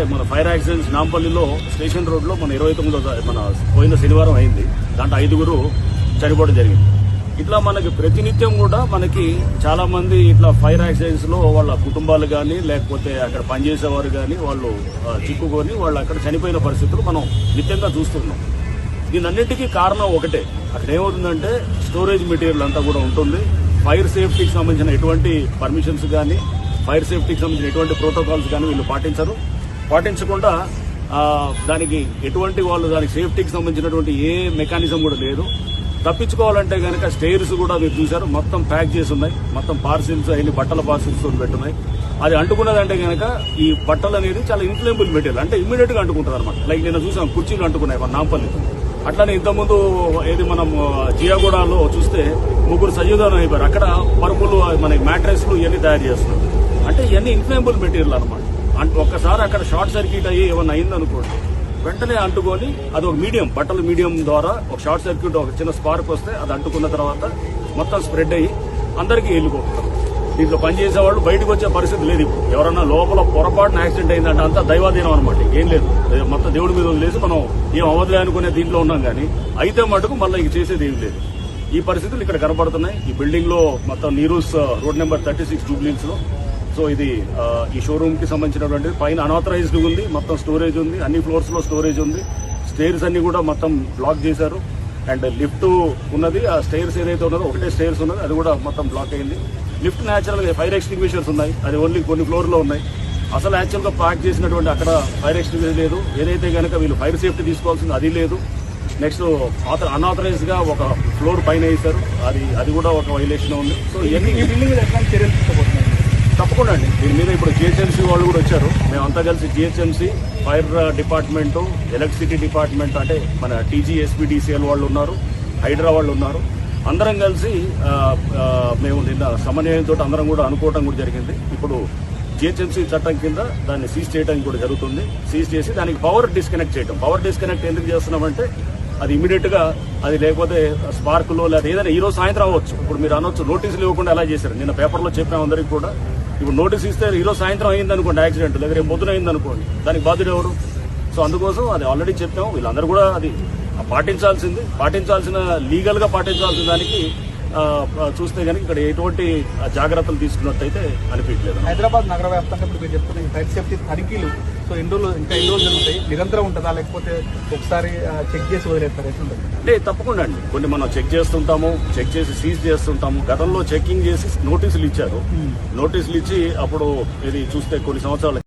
మన fire accidents నాంపల్లిలో station road లో మన 29 మన పోయిన శనివారం అయింది. దాంట్లో 5 చనిపోవడం జరిగింది. ఇట్లా మనకి ప్రతినిత్యం కూడా మనకి చాలా మంది ఇట్లా ఫైర్ యాక్సిడెంట్స్ లో వాళ్ళ కుటుంబాలు కానీ లేకపోతే అక్కడ పనిచేసేవారు కానీ వాళ్ళు చిక్కుకొని వాళ్ళు అక్కడ చనిపోయిన పరిస్థితులు మనం నిత్యంగా చూస్తున్నాం. దీనన్నిటికీ కారణం ఒకటే, అక్కడ ఏమవుతుందంటే స్టోరేజ్ మెటీరియల్ అంతా కూడా ఉంటుంది. ఫైర్ సేఫ్టీకి సంబంధించిన ఎటువంటి పర్మిషన్స్ కానీ ఫైర్ సేఫ్టీకి సంబంధించిన ఎటువంటి ప్రోటోకాల్స్ కానీ వీళ్ళు పాటించకుండా దానికి ఎటువంటి వాళ్ళు దానికి సేఫ్టీకి సంబంధించినటువంటి ఏ మెకానిజం కూడా లేదు. తప్పించుకోవాలంటే కనుక స్టేర్స్ కూడా మీరు చూసారు మొత్తం ప్యాక్ చేసి ఉన్నాయి. మొత్తం పార్సిల్స్ అన్ని బట్టల పార్సిల్స్ పెట్టున్నాయి. అది అంటుకున్నదంటే కనుక ఈ బట్టలు అనేది చాలా ఇన్ఫ్లేమబుల్ మెటీరియల్, అంటే ఇమ్మీడియట్ గా అంటుకుంటుంది అనమాట. లైక్ నేను చూసాం కుర్చీలు అంటుకున్నాయి మన నాంపల్లి. అట్లానే ఇంతకుముందు ఏది మనం జియాగూడలో చూస్తే 3 సజీవదానం అయిపోయారు. అక్కడ పరుపులు మనకి మ్యాట్రెస్లు ఇవన్నీ తయారు చేస్తున్నారు. అంటే ఇవన్నీ ఇన్ఫ్లేమబుల్ మెటీరియల్ అనమాట. ఒక్కసారి అక్కడ షార్ట్ సర్క్యూట్ అయ్యి ఏమన్నా అయిందనుకోండి వెంటనే అంటుకొని అది ఒక మీడియం బట్టల మీడియం ద్వారా ఒక షార్ట్ సర్క్యూట్ ఒక చిన్న స్పార్క్ వస్తే అది అంటుకున్న తర్వాత మొత్తం స్ప్రెడ్ అయ్యి అందరికీ వెళ్ళిపోతారు. దీంట్లో పనిచేసేవాళ్ళు బయటకు వచ్చే పరిస్థితి లేదు. ఇప్పుడు ఎవరన్నా లోపల పొరపాటున యాక్సిడెంట్ అయిందంటే అంతా దైవాధీనం అనమాట. ఏం లేదు, మొత్తం దేవుడి మీద వదిలేసి మనం ఏం అవ్వదులే అనుకునే దీంట్లో ఉన్నాం. కానీ అయితే మటుకు మళ్ళీ ఇక చేసేది ఏం లేదు. ఈ పరిస్థితులు ఇక్కడ కనపడుతున్నాయి. ఈ బిల్డింగ్ లో మొత్తం నీరూస్ రోడ్ నెంబర్ 36 జూబ్లీన్స్ లో. సో ఇది ఈ షోరూమ్ కి సంబంధించినటువంటి పైన అనాథరైజ్డ్ ఉంది, మొత్తం స్టోరేజ్ ఉంది, అన్ని ఫ్లోర్స్ లో స్టోరేజ్ ఉంది. స్టేర్స్ అన్ని కూడా మొత్తం బ్లాక్ చేశారు. అండ్ లిఫ్ట్ ఉన్నది, ఆ స్టేర్స్ ఏదైతే ఉన్నదో ఒకటే స్టేర్స్ ఉన్నది, అది కూడా మొత్తం బ్లాక్ అయింది. లిఫ్ట్ న్యాచురల్ గా ఫైర్ ఎక్స్టింగ్విషర్స్ ఉన్నాయి, అది ఓన్లీ కొన్ని ఫ్లోర్ లో ఉన్నాయి. అసలు యాక్చువల్ గా ప్యాక్ చేసినటువంటి అక్కడ ఫైర్ ఎక్స్టింగ్విషర్ లేదు. ఏదైతే కనుక వీళ్ళు ఫైర్ సేఫ్టీ తీసుకోవాల్సింది అది లేదు. నెక్స్ట్ అన్ఆథరైజ్డ్ గా ఒక ఫ్లోర్ పైన వేశారు, అది కూడా ఒక వైలేషన్ ఉంది. సో ఇవన్నీ చర్యలు తీసుకోబోతున్నాయి. తప్పకుండా అండి, దీని మీద ఇప్పుడు జిహెచ్ఎంసీ వాళ్ళు కూడా వచ్చారు. మేమంతా కలిసి GHMC, fire department, electricity department, అంటే మన టీజీ ఎస్పీడీసీఎల్ వాళ్ళు ఉన్నారు, హైడ్రా వాళ్ళు ఉన్నారు. అందరం కలిసి మేము నిన్న సమన్వయంతో అందరం కూడా అనుకోవడం కూడా జరిగింది. ఇప్పుడు జిహెచ్ఎంసీ చట్టం కింద దాన్ని సీజ్ చేయడానికి కూడా జరుగుతుంది. సీజ్ చేసి దానికి పవర్ డిస్కనెక్ట్ చేయడం. పవర్ డిస్కనెక్ట్ ఎందుకు చేస్తున్నామంటే అది ఇమీడియట్ గా అది లేకపోతే స్పార్కులో లేదా ఏదైనా ఈ రోజు సాయంత్రం అవ్వచ్చు. ఇప్పుడు మీరు అనొచ్చు నోటీసులు ఇవ్వకుండా ఎలా చేశారు. నిన్న పేపర్లో చెప్పాము అందరికి కూడా. ఇప్పుడు నోటీస్ ఇస్తే ఈరోజు సాయంత్రం అయింది అనుకోండి యాక్సిడెంట్, లేదా రేపు పొద్దున అయింది అనుకోండి, దానికి బాధ్యుడు ఎవరు? సో అందుకోసం అది ఆల్రెడీ చెప్పాము. వీళ్ళందరూ కూడా అది పాటించాల్సిన లీగల్ గా పాటించాల్సిన దానికి చూస్తే కనుక ఇక్కడ ఎటువంటి జాగ్రత్తలు తీసుకున్నట్టయితే అనిపించలేదు. హైదరాబాద్ నగర వ్యాప్తంగా ఇప్పుడు మీరు చెప్తున్న ఫైర్ సేఫ్టీ తనిఖీలు సో ఎన్ని రోజులు జరుగుతాయి? నిరంతరం ఉంటుందా లేకపోతే ఒకసారి చెక్ చేసి వదిలేస్తారు? అంటే తప్పకుండా అండి, కొన్ని మనం చెక్ చేస్తుంటాము, చెక్ చేసి సీజ్ చేస్తుంటాము. గతంలో చెకింగ్ చేసి నోటీసులు ఇచ్చారు. నోటీసులు ఇచ్చి అప్పుడు ఇది చూస్తే కొన్ని సంవత్సరాలు